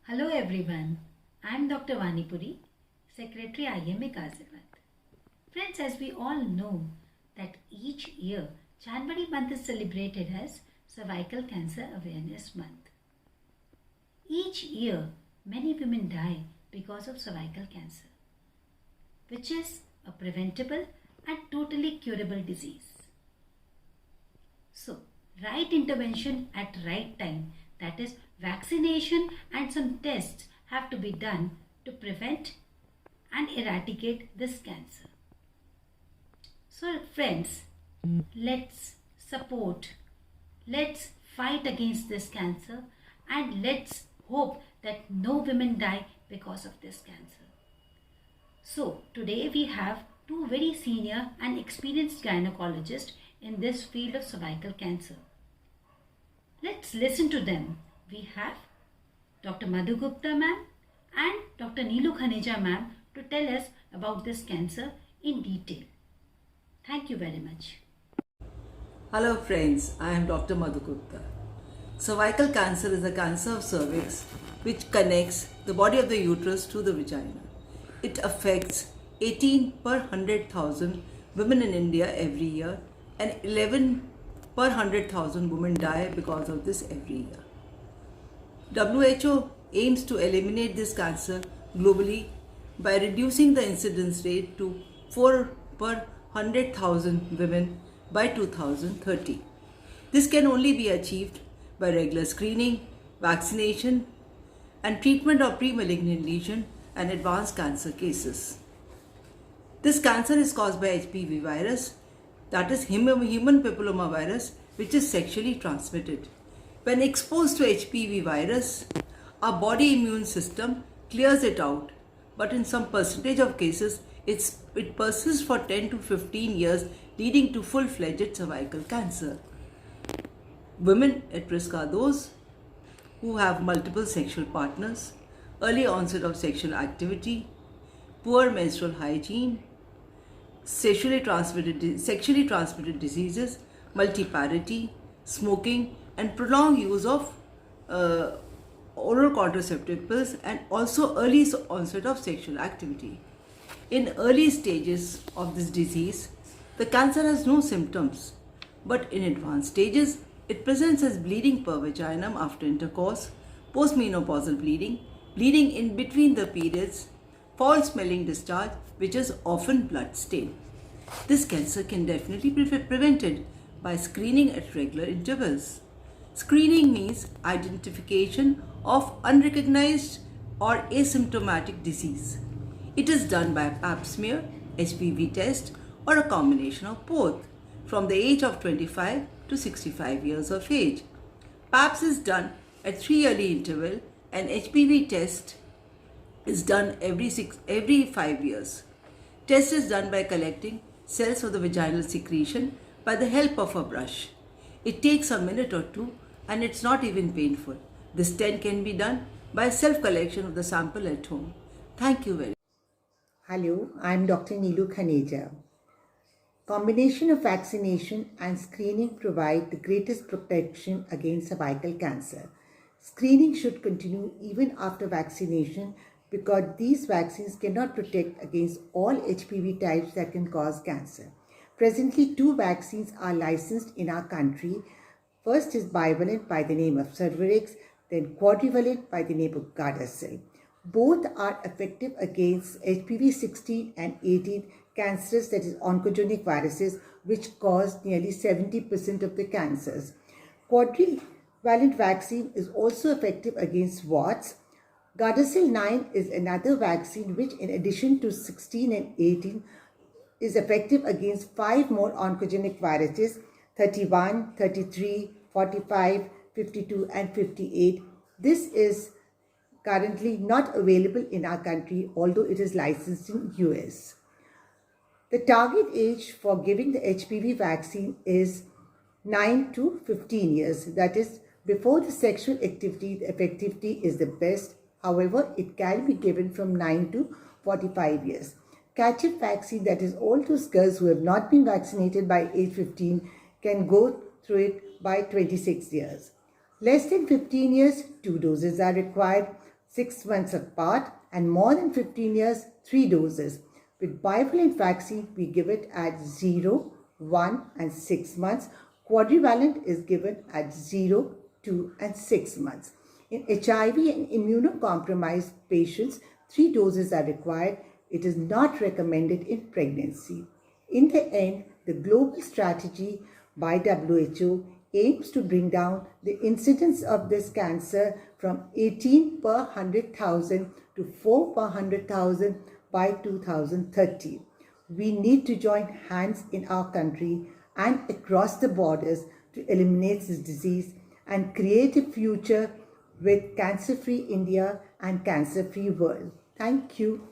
Hello everyone, I am Dr. Vanipuri, Secretary IMA Ghaziabad. Friends, as we all know that each year January month is celebrated as Cervical Cancer Awareness Month. Each year many women die because of cervical cancer, which is a preventable and totally curable disease. So, right intervention at right time, that is vaccination and some tests have to be done to prevent and eradicate this cancer. So friends, let's support, let's fight against this cancer and let's hope that no women die because of this cancer. So today we have two very senior and experienced gynecologists in this field of cervical cancer. Let's listen to them. We have Dr. Madhu Gupta ma'am and Dr. Neelu Khaneja ma'am to tell us about this cancer in detail. Thank you very much. Hello friends, I am Dr. Madhu Gupta. Cervical cancer is a cancer of cervix which connects the body of the uterus to the vagina. It affects 18 per 100,000 women in India every year and 11 per 100,000 women die because of this every year. WHO aims to eliminate this cancer globally by reducing the incidence rate to 4 per 100,000 women by 2030. This can only be achieved by regular screening, vaccination, and treatment of pre-malignant lesion and advanced cancer cases. This cancer is caused by HPV virus, that is human papillomavirus, which is sexually transmitted. When exposed to HPV virus, our body immune system clears it out, but in some percentage of cases, it persists for 10 to 15 years, leading to full-fledged cervical cancer. Women at risk are those who have multiple sexual partners, early onset of sexual activity, poor menstrual hygiene, sexually transmitted diseases, multiparity, smoking, and prolonged use of oral contraceptive pills, and also early onset of sexual activity. In early stages of this disease, the cancer has no symptoms, but in advanced stages, it presents as bleeding per vaginum after intercourse, postmenopausal bleeding, bleeding in between the periods, foul-smelling discharge, which is often blood-stained. This cancer can definitely be prevented by screening at regular intervals. Screening means identification of unrecognized or asymptomatic disease. It is done by pap smear, HPV test, or a combination of both from the age of 25 to 65 years of age. PAPS is done at 3-yearly interval and HPV test is done every 5 years. Test is done by collecting cells of the vaginal secretion by the help of a brush. It takes a minute or two and it's not even painful. This test can be done by self-collection of the sample at home. Thank you very much. Hello, I am Dr. Neelu Khaneja. Combination of vaccination and screening provide the greatest protection against cervical cancer. Screening should continue even after vaccination because these vaccines cannot protect against all HPV types that can cause cancer. Presently, 2 vaccines are licensed in our country. First is bivalent by the name of Cervarix, then quadrivalent by the name of Gardasil. Both are effective against HPV 16 and 18 cancers, that is oncogenic viruses, which cause nearly 70% of the cancers. Quadrivalent vaccine is also effective against warts. Gardasil 9 is another vaccine which, in addition to 16 and 18, is effective against 5 more oncogenic viruses, 31, 33, 45, 52 and 58. This is currently not available in our country, although it is licensed in US. The target age for giving the HPV vaccine is 9 to 15 years. That is, before the sexual activity, the effectivity is the best. However, it can be given from 9 to 45 years. Catch-up vaccine, that is all those girls who have not been vaccinated by age 15, can go through it by 26 years. Less than 15 years, 2 doses are required. 6 months apart, and more than 15 years, 3 doses. With bivalent vaccine, we give it at 0, 1 and 6 months. Quadrivalent is given at 0, 2 and 6 months. In HIV and immunocompromised patients, 3 doses are required. It is not recommended in pregnancy. In the end, the global strategy by WHO aims to bring down the incidence of this cancer from 18 per 100,000 to 4 per 100,000 by 2030. We need to join hands in our country and across the borders to eliminate this disease and create a future with cancer-free India and cancer-free world. Thank you.